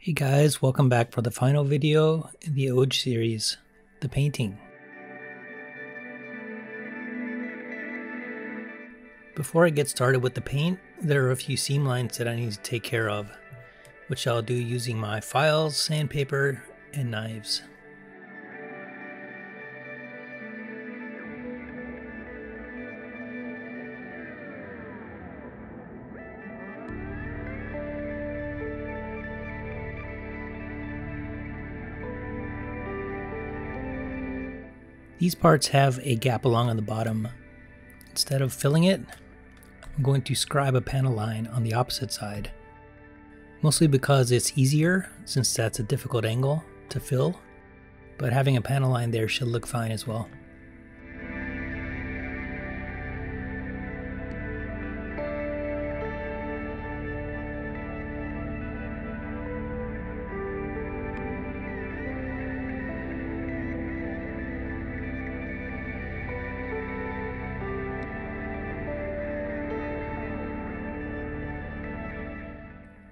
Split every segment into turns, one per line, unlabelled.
Hey guys, welcome back for the final video in the Auge series, the painting. Before I get started with the paint, there are a few seam lines that I need to take care of, which I'll do using my files, sandpaper, and knives. These parts have a gap along on the bottom. Instead of filling it, I'm going to scribe a panel line on the opposite side. Mostly because it's easier, since that's a difficult angle to fill, but having a panel line there should look fine as well.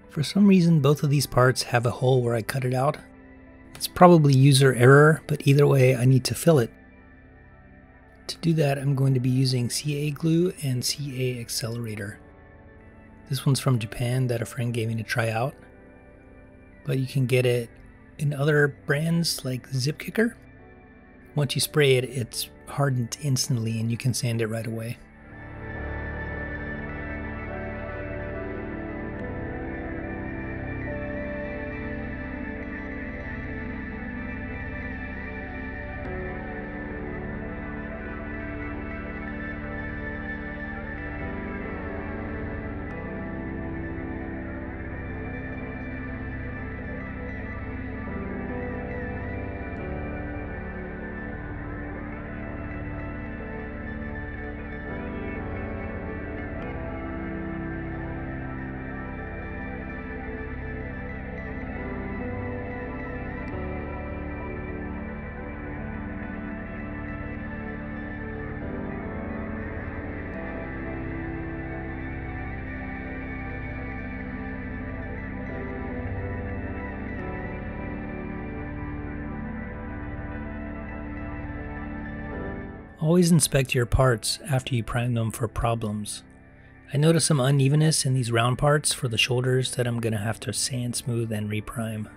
For some reason, both of these parts have a hole where I cut it out. It's probably user error, but either way, I need to fill it. To do that, I'm going to be using CA glue and CA accelerator. This one's from Japan that a friend gave me to try out, but you can get it in other brands like Zip Kicker. Once you spray it, it's hardened instantly and you can sand it right away. Always inspect your parts after you prime them for problems. I noticed some unevenness in these round parts for the shoulders that I'm going to have to sand smooth and reprime.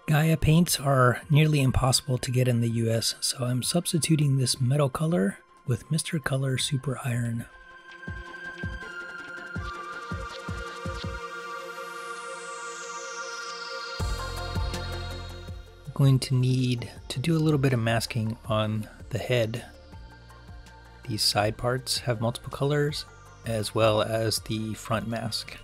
Gaia paints are nearly impossible to get in the US, so I'm substituting this metal color with Mr. Color Super Iron. I'm going to need to do a little bit of masking on the head. These side parts have multiple colors, as well as the front mask.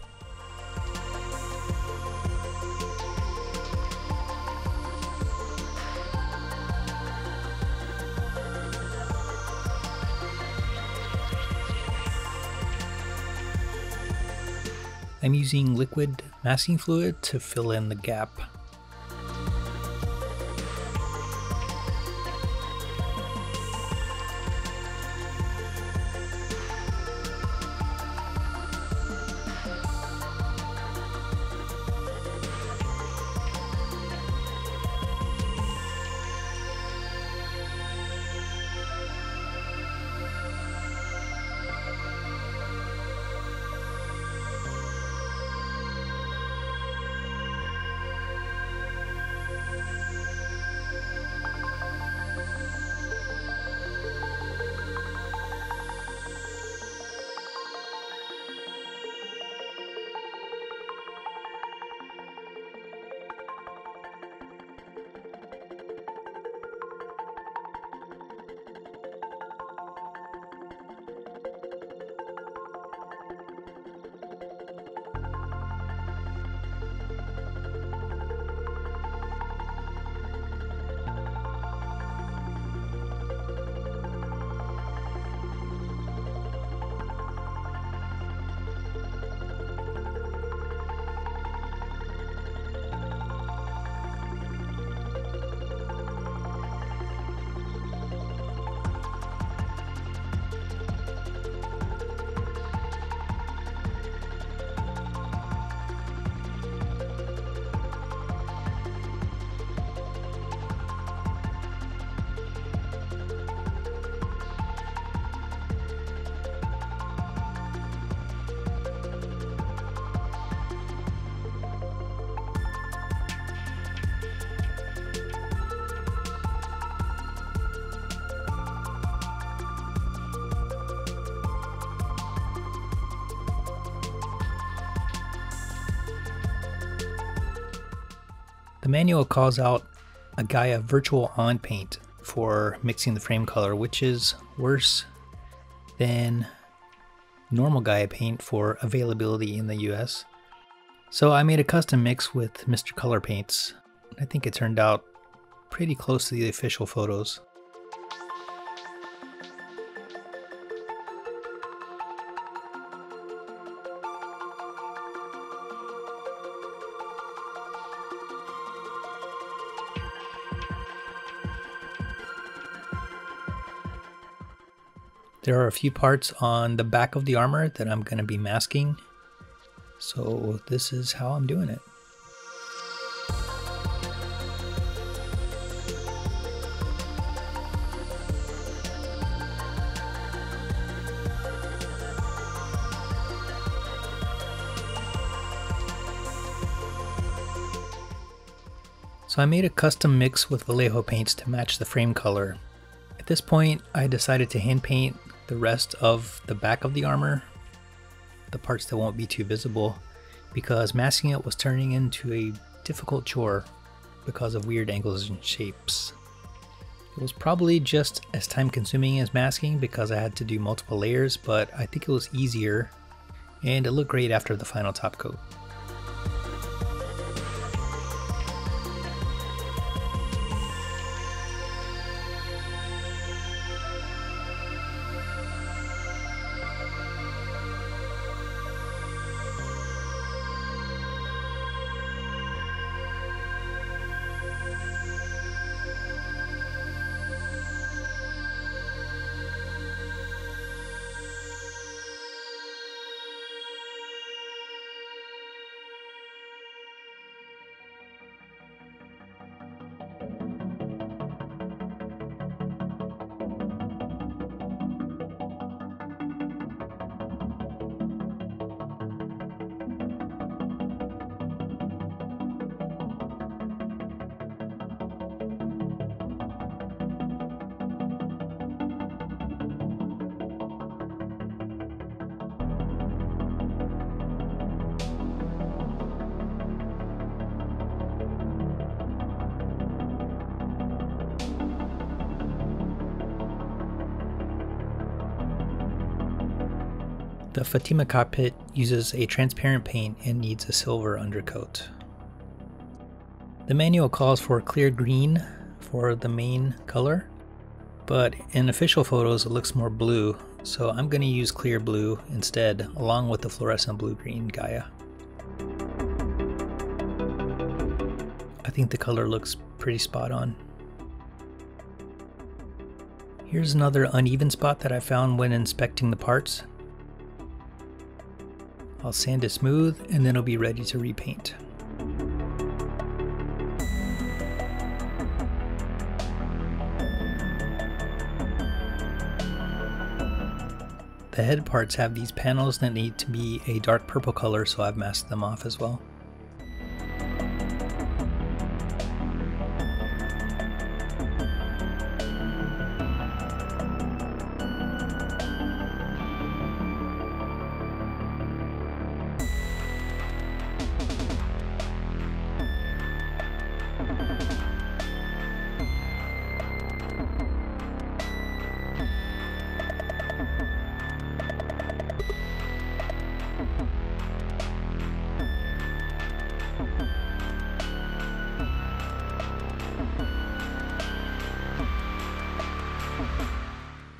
I'm using liquid masking fluid to fill in the gap. The manual calls out a Gaia virtual on paint for mixing the frame color, which is worse than normal Gaia paint for availability in the US. So I made a custom mix with Mr. Color paints. I think it turned out pretty close to the official photos. There are a few parts on the back of the armor that I'm going to be masking, so this is how I'm doing it. So I made a custom mix with Vallejo paints to match the frame color. At this point, I decided to hand paint the rest of the back of the armor, the parts that won't be too visible, because masking it was turning into a difficult chore because of weird angles and shapes. It was probably just as time consuming as masking because I had to do multiple layers, but I think it was easier and it looked great after the final top coat. The Fatima cockpit uses a transparent paint and needs a silver undercoat. The manual calls for clear green for the main color, but in official photos it looks more blue, so I'm going to use clear blue instead, along with the fluorescent blue-green Gaia. I think the color looks pretty spot on. Here's another uneven spot that I found when inspecting the parts. I'll sand it smooth and then it'll be ready to repaint. The head parts have these panels that need to be a dark purple color, so I've masked them off as well.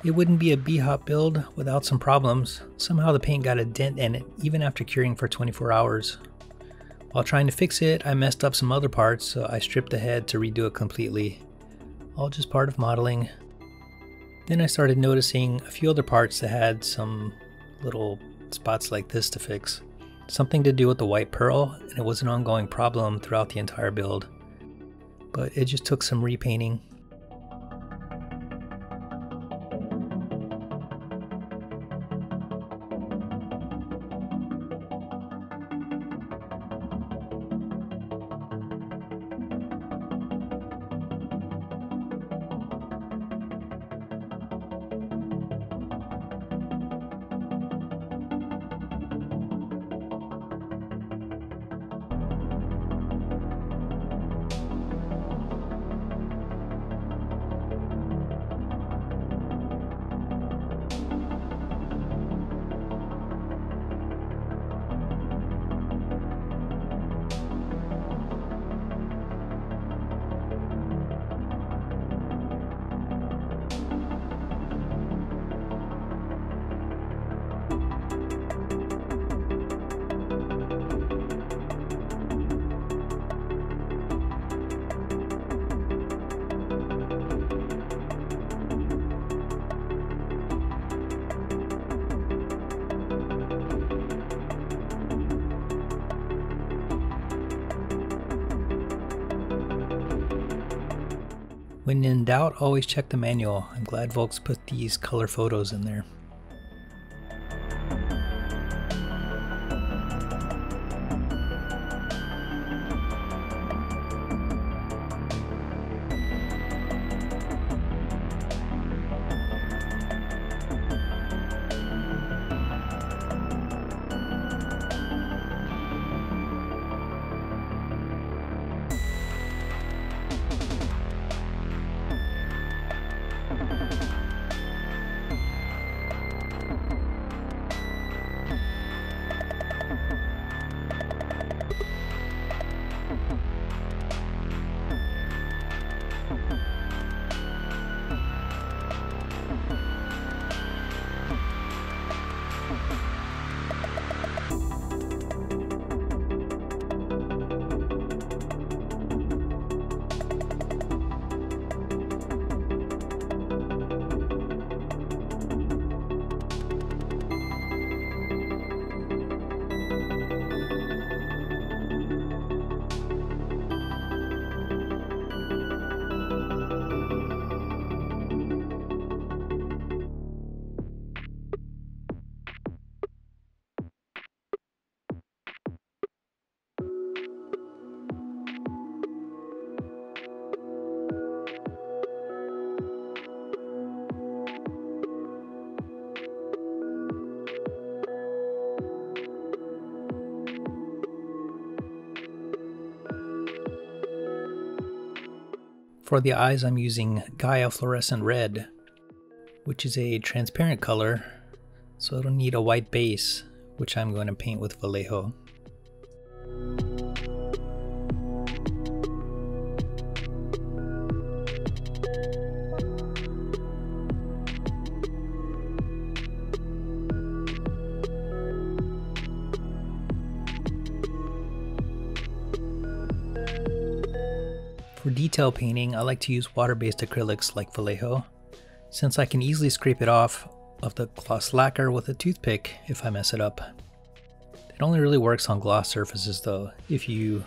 It wouldn't be a bhop build without some problems. Somehow the paint got a dent in it, even after curing for 24 hours. While trying to fix it, I messed up some other parts, so I stripped the head to redo it completely. All just part of modeling. Then I started noticing a few other parts that had some little spots like this to fix. Something to do with the white pearl, and it was an ongoing problem throughout the entire build. But it just took some repainting. When in doubt, always check the manual. I'm glad Volks put these color photos in there. For the eyes, I'm using Gaia Fluorescent Red, which is a transparent color, So it'll need a white base, which I'm going to paint with Vallejo. For detail painting, I like to use water-based acrylics like Vallejo, since I can easily scrape it off of the gloss lacquer with a toothpick if I mess it up. It only really works on gloss surfaces though. If you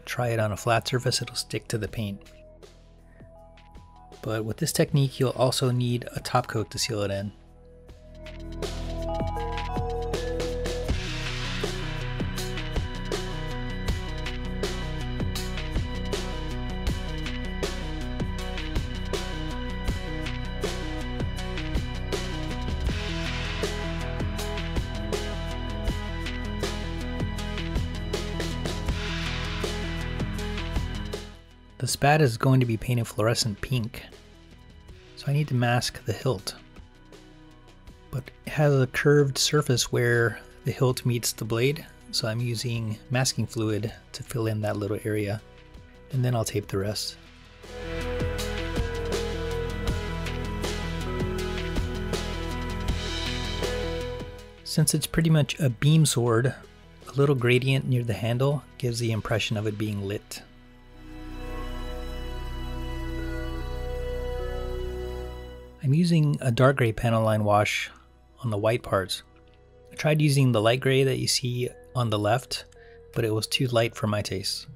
try it on a flat surface, it'll stick to the paint. But with this technique, you'll also need a top coat to seal it in. The spat is going to be painted fluorescent pink, so I need to mask the hilt. But it has a curved surface where the hilt meets the blade, so I'm using masking fluid to fill in that little area, and then I'll tape the rest. Since it's pretty much a beam sword, a little gradient near the handle gives the impression of it being lit. I'm using a dark gray panel line wash on the white parts. I tried using the light gray that you see on the left, but it was too light for my taste.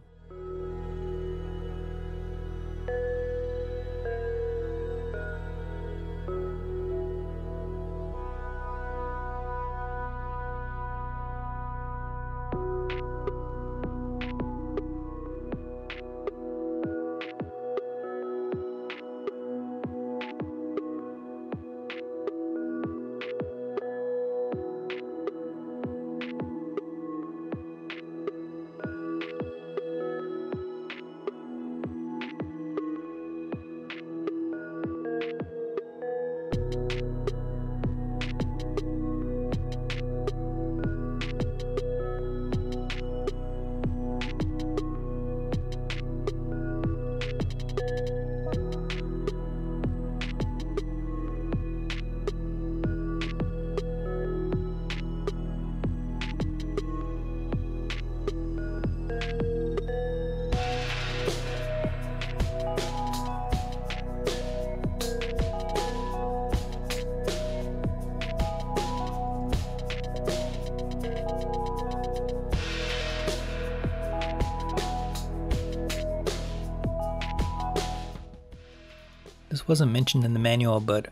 This wasn't mentioned in the manual, but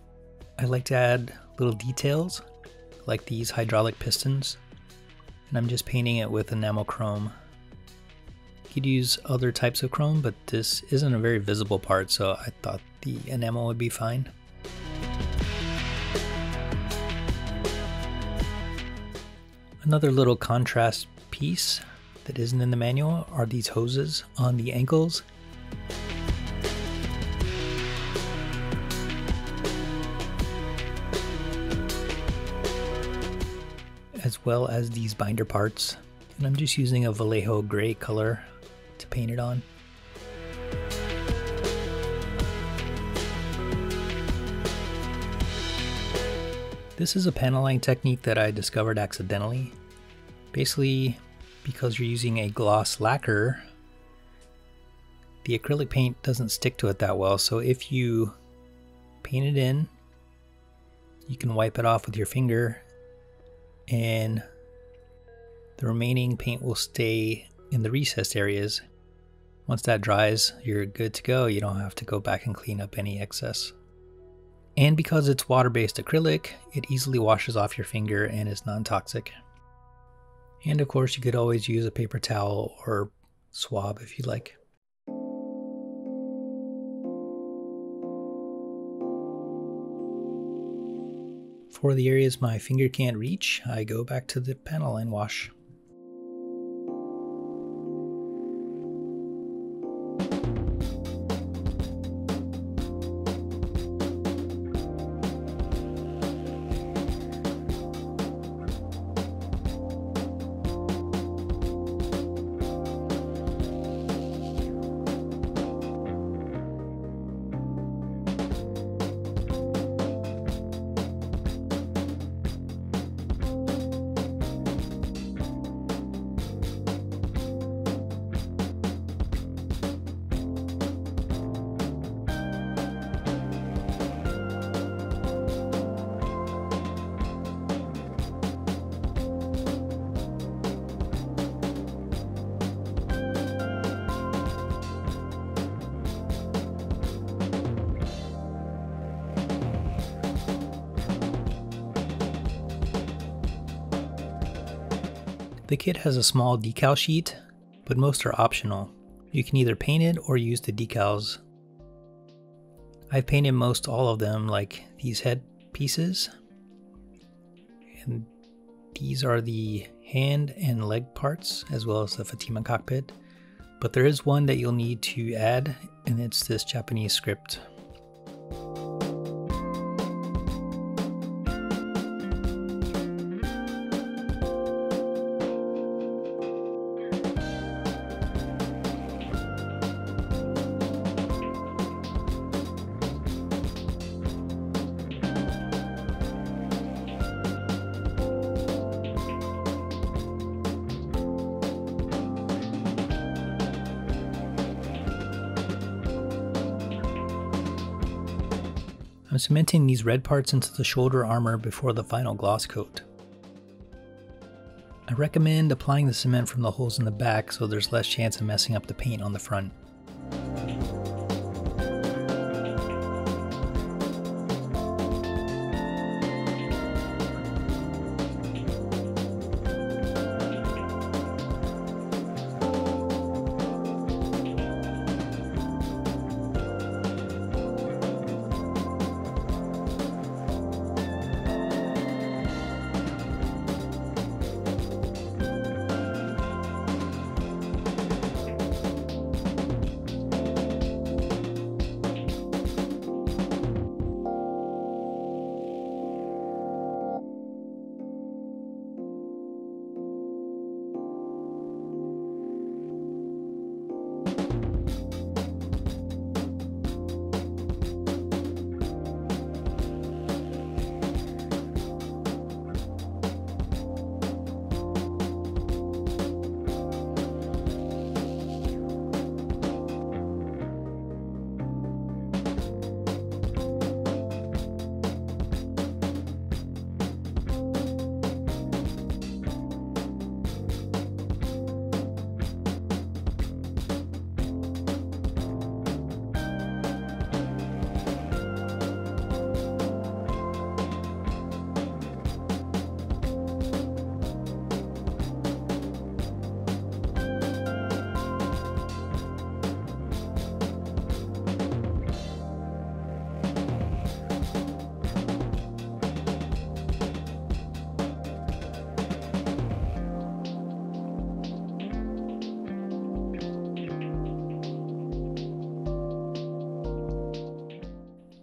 I like to add little details like these hydraulic pistons, and I'm just painting it with enamel chrome. You could use other types of chrome, but this isn't a very visible part, so I thought the enamel would be fine. Another little contrast piece that isn't in the manual are these hoses on the ankles. As well as these binder parts, and I'm just using a Vallejo gray color to paint it on. This is a panel line technique that I discovered accidentally. Basically, because you're using a gloss lacquer, the acrylic paint doesn't stick to it that well, so if you paint it in, you can wipe it off with your finger and the remaining paint will stay in the recessed areas. Once that dries, you're good to go. You don't have to go back and clean up any excess. And because it's water-based acrylic, it easily washes off your finger and is non-toxic. And of course, you could always use a paper towel or swab if you like. For the areas my finger can't reach, I go back to the panel line wash. The kit has a small decal sheet, but most are optional. You can either paint it or use the decals. I've painted most all of them, like these head pieces. And these are the hand and leg parts, as well as the Fatima cockpit. But there is one that you'll need to add, and it's this Japanese script. I'm cementing these red parts into the shoulder armor before the final gloss coat. I recommend applying the cement from the holes in the back so there's less chance of messing up the paint on the front.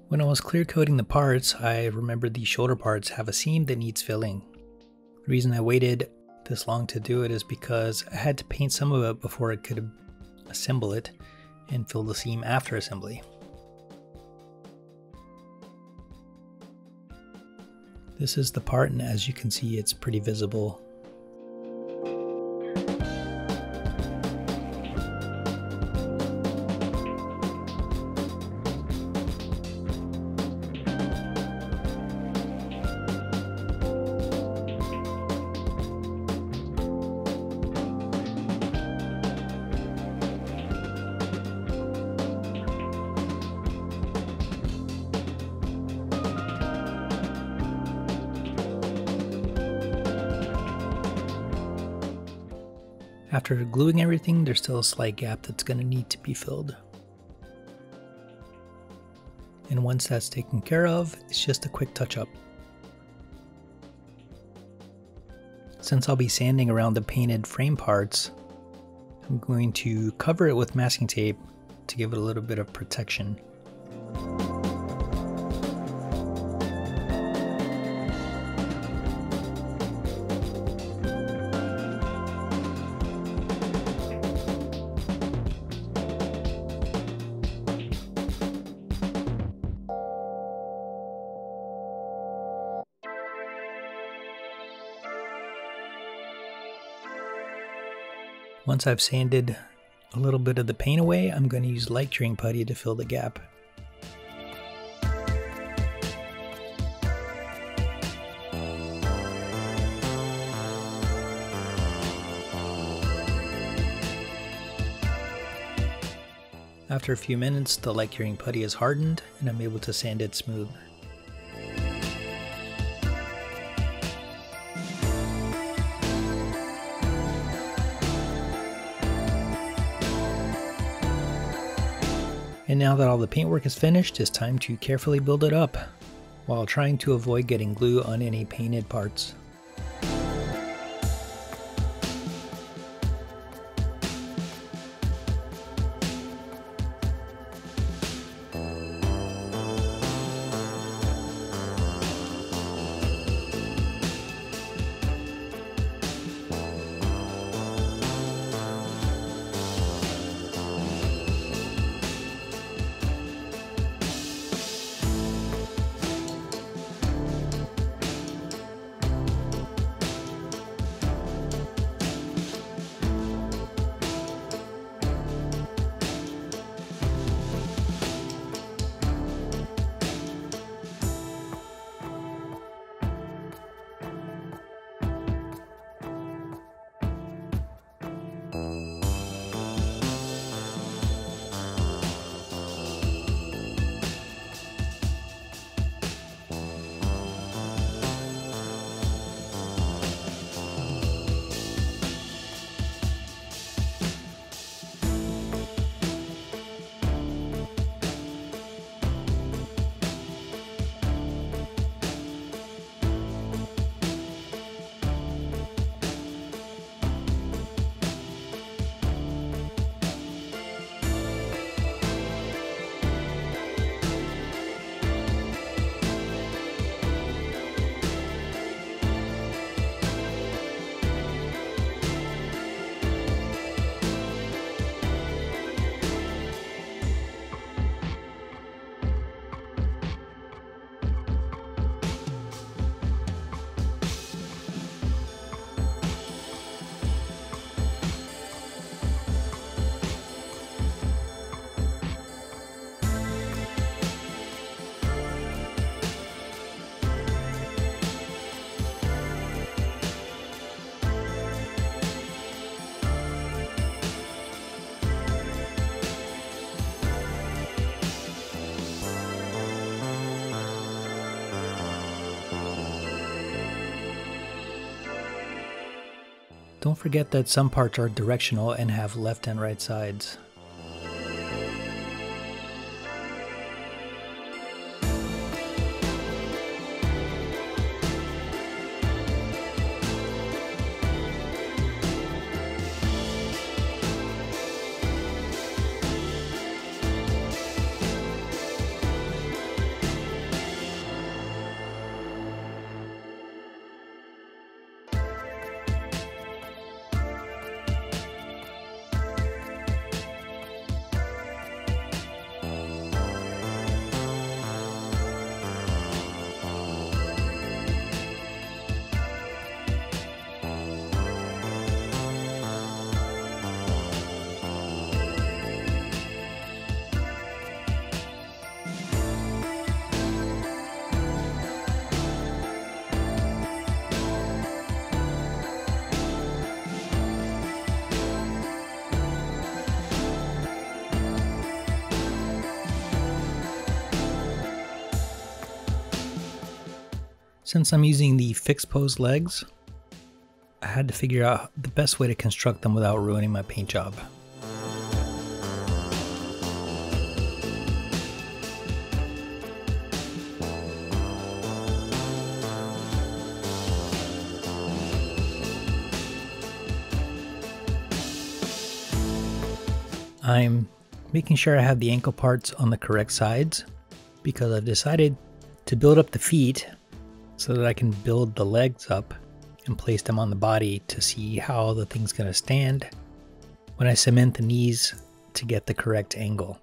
When I was clear coating the parts, I remembered these shoulder parts have a seam that needs filling. The reason I waited this long to do it is because I had to paint some of it before I could assemble it and fill the seam after assembly. This is the part, and as you can see, it's pretty visible. After gluing everything, there's still a slight gap that's going to need to be filled. And once that's taken care of, it's just a quick touch-up. Since I'll be sanding around the painted frame parts, I'm going to cover it with masking tape to give it a little bit of protection. Once I've sanded a little bit of the paint away, I'm going to use light curing putty to fill the gap. After a few minutes, the light curing putty is hardened and I'm able to sand it smooth. And now that all the paintwork is finished, it's time to carefully build it up, while trying to avoid getting glue on any painted parts. Don't forget that some parts are directional and have left and right sides. Since I'm using the fixed pose legs, I had to figure out the best way to construct them without ruining my paint job. I'm making sure I have the ankle parts on the correct sides because I've decided to build up the feet so that I can build the legs up and place them on the body to see how the thing's going to stand when I cement the knees to get the correct angle.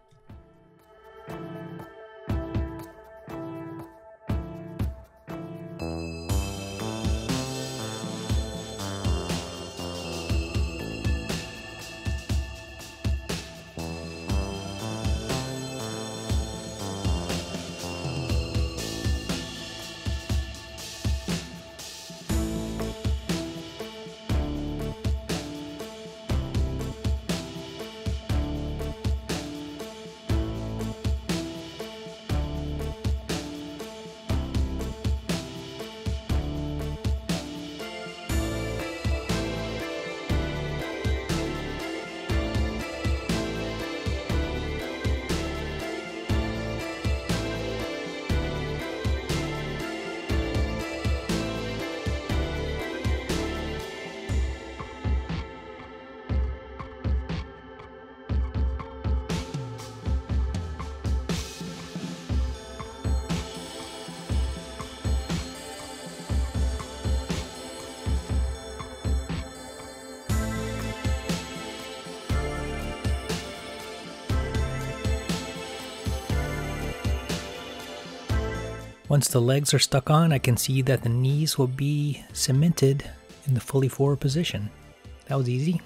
Once the legs are stuck on, I can see that the knees will be cemented in the fully forward position. That was easy.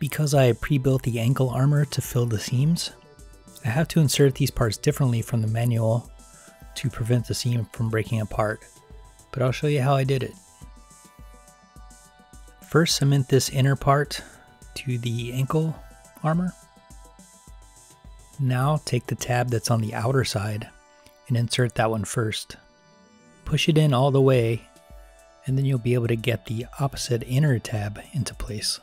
Because I pre-built the ankle armor to fill the seams, I have to insert these parts differently from the manual to prevent the seam from breaking apart, but I'll show you how I did it. First, cement this inner part to the ankle armor. Now take the tab that's on the outer side and insert that one first. Push it in all the way, and then you'll be able to get the opposite inner tab into place.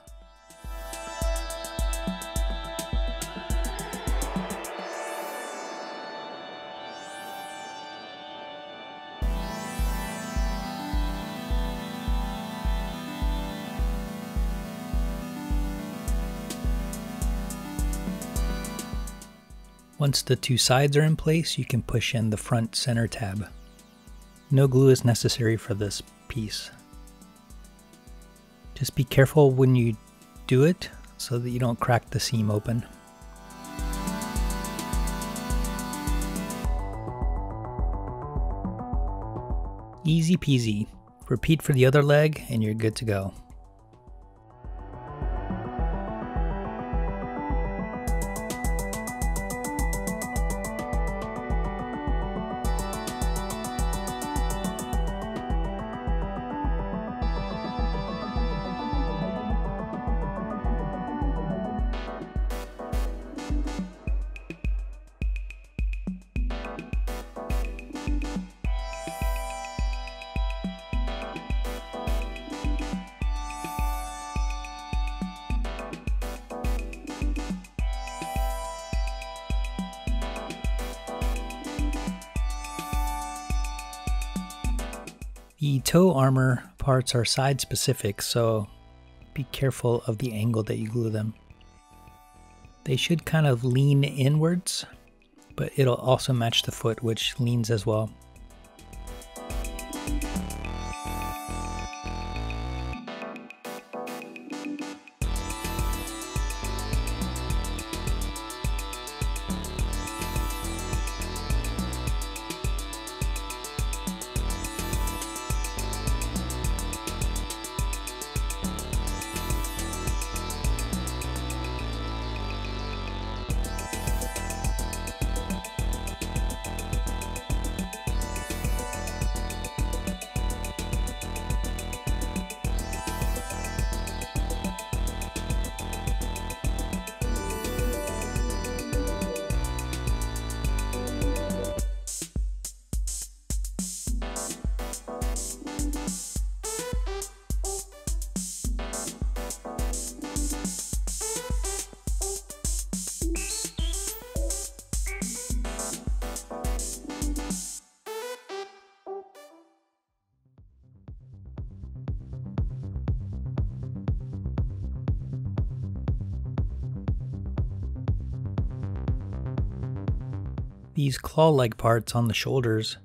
Once the two sides are in place, you can push in the front center tab. No glue is necessary for this piece. Just be careful when you do it so that you don't crack the seam open. Easy peasy. Repeat for the other leg and you're good to go. The toe armor parts are side specific, so be careful of the angle that you glue them. They should kind of lean inwards, but it'll also match the foot, which leans as well. These claw-like parts on the shoulders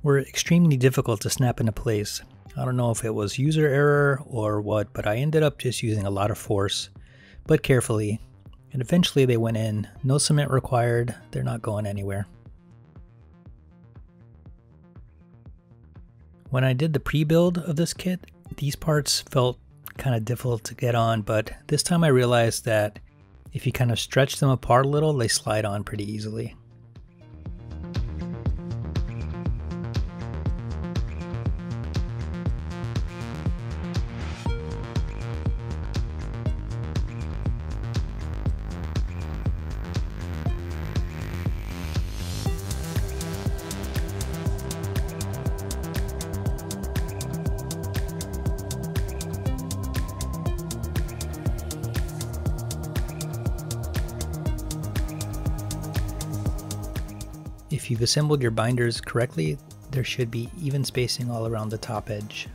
were extremely difficult to snap into place. I don't know if it was user error or what, but I ended up just using a lot of force, but carefully, and eventually they went in. No cement required, they're not going anywhere. When I did the pre-build of this kit, these parts felt kind of difficult to get on, but this time I realized that if you kind of stretch them apart a little, they slide on pretty easily. If you've assembled your binders correctly, there should be even spacing all around the top edge.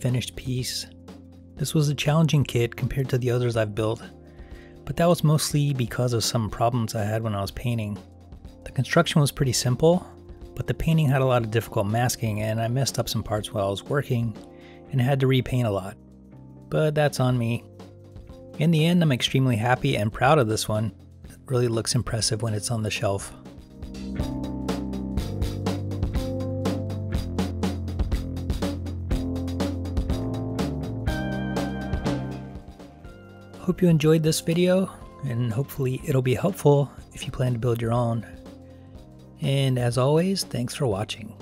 Finished piece. This was a challenging kit compared to the others I've built, but that was mostly because of some problems I had when I was painting. The construction was pretty simple, but the painting had a lot of difficult masking and I messed up some parts while I was working and had to repaint a lot. But that's on me. In the end, I'm extremely happy and proud of this one. It really looks impressive when it's on the shelf. Hope you enjoyed this video, and hopefully it'll be helpful if you plan to build your own. And as always, thanks for watching.